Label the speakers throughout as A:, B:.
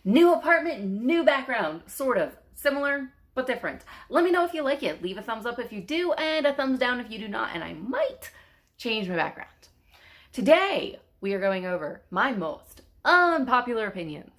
A: New apartment, new background, sort of. Similar, but different. Let me know if you like it. Leave a thumbs up if you do, and a thumbs down if you do not, and I might change my background. Today, we are going over my most unpopular opinions.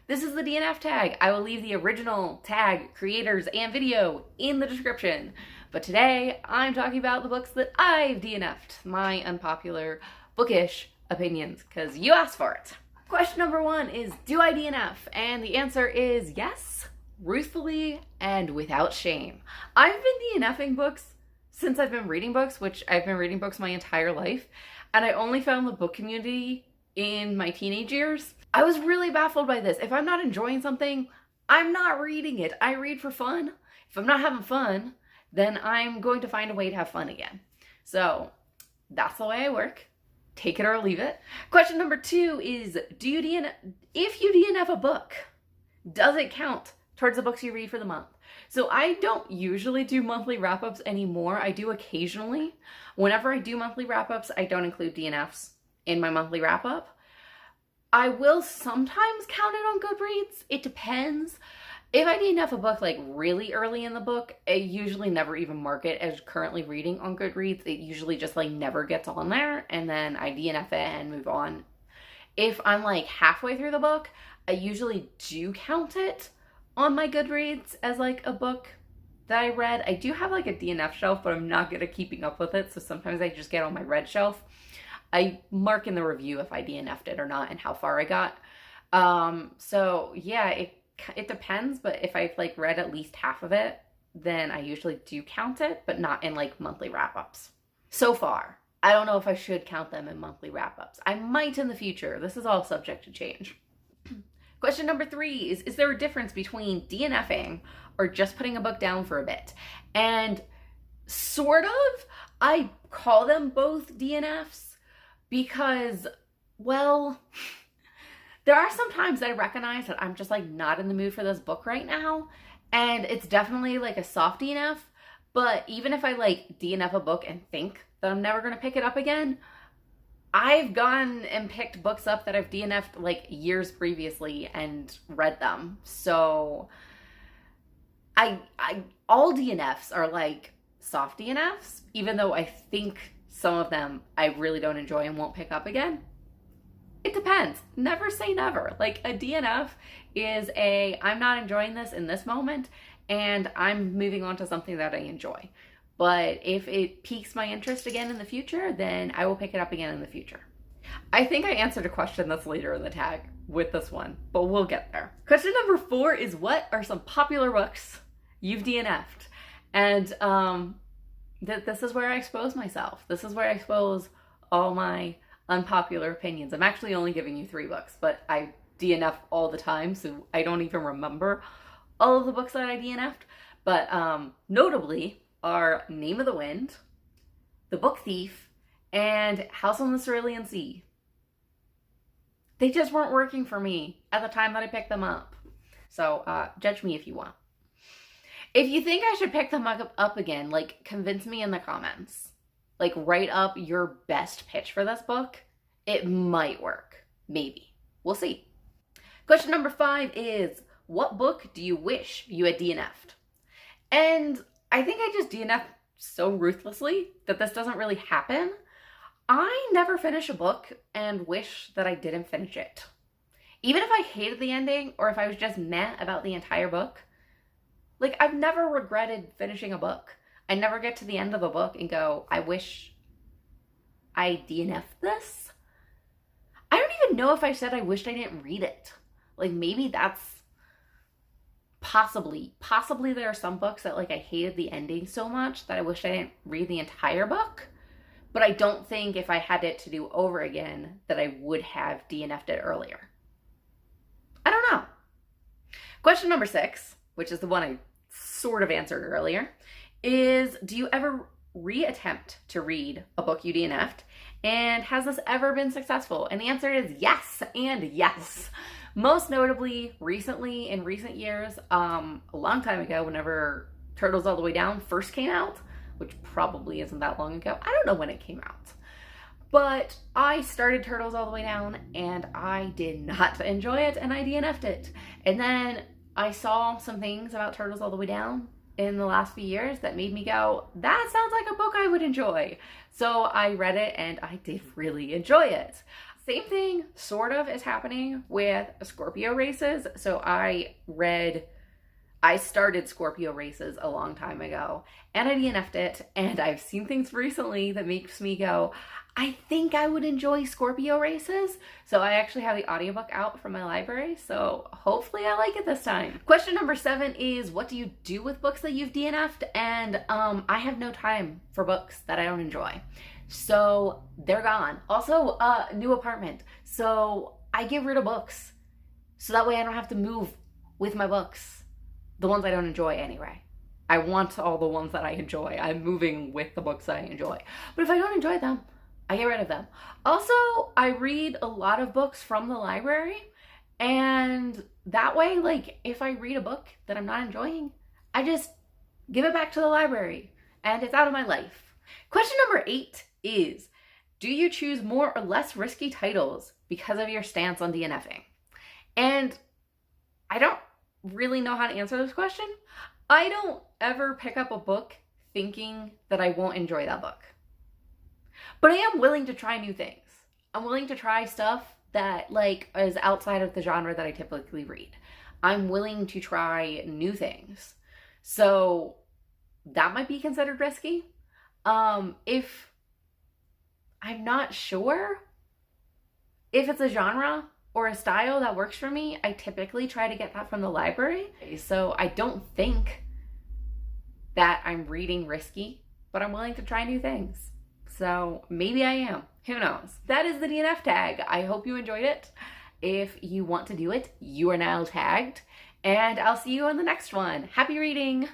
A: This is the DNF tag. I will leave the original tag, creators, and video in the description. But today, I'm talking about the books that I've DNF'd, my unpopular bookish opinions, because you asked for it. Question number 1 is, do I DNF? And the answer is yes, ruthfully and without shame. I've been DNFing books since I've been reading books, which I've been reading books my entire life, and I only found the book community in my teenage years. I was really baffled by this. If I'm not enjoying something, I'm not reading it. I read for fun. If I'm not having fun, then I'm going to find a way to have fun again. So that's the way I work. Take it or leave it. Question number 2 is, if you DNF a book, does it count towards the books you read for the month? So I don't usually do monthly wrap-ups anymore. I do occasionally. Whenever I do monthly wrap-ups, I don't include DNFs in my monthly wrap-up. I will sometimes count it on Goodreads. It depends. If I DNF a book like really early in the book, I usually never even mark it as currently reading on Goodreads. It usually just like never gets on there, and then I DNF it and move on. If I'm like halfway through the book, I usually do count it on my Goodreads as like a book that I read. I do have like a DNF shelf, but I'm not good at keeping up with it, so sometimes I just get on my read shelf. I mark in the review if I DNF'd it or not and how far I got. So yeah, it depends, but if I've like read at least half of it, then I usually do count it, but not in like monthly wrap-ups. So far, I don't know if I should count them in monthly wrap-ups. I might in the future. This is all subject to change. Question number 3 is there a difference between DNFing or just putting a book down for a bit? And sort of, I call them both DNFs because, well, there are some times I recognize that I'm just like not in the mood for this book right now, and it's definitely like a soft DNF. But even if I like DNF a book and think that I'm never going to pick it up again, I've gone and picked books up that I've DNF'd like years previously and read them. So all DNFs are like soft DNFs, even though I think some of them I really don't enjoy and won't pick up again. It depends. Never say never. Like a DNF is I'm not enjoying this in this moment and I'm moving on to something that I enjoy. But if it piques my interest again in the future, then I will pick it up again in the future. I think I answered a question that's later in the tag with this one, but we'll get there. Question number 4 is, what are some popular books you've DNF'd? And this is where I expose myself. This is where I expose all my unpopular opinions. I'm actually only giving you 3 books, but I DNF all the time, so I don't even remember all of the books that I DNF'd. But notably are Name of the Wind, The Book Thief, and House on the Cerulean Sea. They just weren't working for me at the time that I picked them up. So judge me if you want. If you think I should pick them up again, like convince me in the comments. Like write up your best pitch for this book. It might work. Maybe. We'll see. Question number 5 is, what book do you wish you had DNF'd? And I think I just DNF so ruthlessly that this doesn't really happen. I never finish a book and wish that I didn't finish it. Even if I hated the ending or if I was just meh about the entire book, like I've never regretted finishing a book. I never get to the end of a book and go, I wish I DNF'd this. I don't even know if I said I wished I didn't read it. Like maybe that's possibly there are some books that like I hated the ending so much that I wish I didn't read the entire book. But I don't think if I had it to do over again that I would have DNF'd it earlier. I don't know. Question number 6, which is the one I sort of answered earlier, is, do you ever reattempt to read a book you DNF'd? And has this ever been successful? And the answer is yes and yes. Most notably, recently, in recent years, a long time ago, whenever Turtles All the Way Down first came out, which probably isn't that long ago. I don't know when it came out. But I started Turtles All the Way Down and I did not enjoy it and I DNF'd it. And then I saw some things about Turtles All the Way Down in the last few years that made me go, that sounds like a book I would enjoy. So I read it and I did really enjoy it. Same thing sort of is happening with Scorpio races. So I started Scorpio races a long time ago and I DNF'd it, and I've seen things recently that makes me go, I think I would enjoy Scorpio races. So I actually have the audiobook out from my library, so hopefully I like it this time. Question number 7 is, what do you do with books that you've DNF'd? And I have no time for books that I don't enjoy. So they're gone. Also, new apartment. So I get rid of books. So that way I don't have to move with my books. The ones I don't enjoy anyway. I want all the ones that I enjoy. I'm moving with the books that I enjoy. But if I don't enjoy them, I get rid of them. Also, I read a lot of books from the library, and that way, like, if I read a book that I'm not enjoying, I just give it back to the library and it's out of my life. Question number 8 is, do you choose more or less risky titles because of your stance on DNFing? And I don't really know how to answer this question. I don't ever pick up a book thinking that I won't enjoy that book. But I am willing to try new things. I'm willing to try stuff that like is outside of the genre that I typically read. I'm willing to try new things. So that might be considered risky. If I'm not sure if it's a genre or a style that works for me, I typically try to get that from the library. So I don't think that I'm reading risky, but I'm willing to try new things. So maybe I am. Who knows? That is the DNF tag. I hope you enjoyed it. If you want to do it, you are now tagged. And I'll see you on the next one. Happy reading!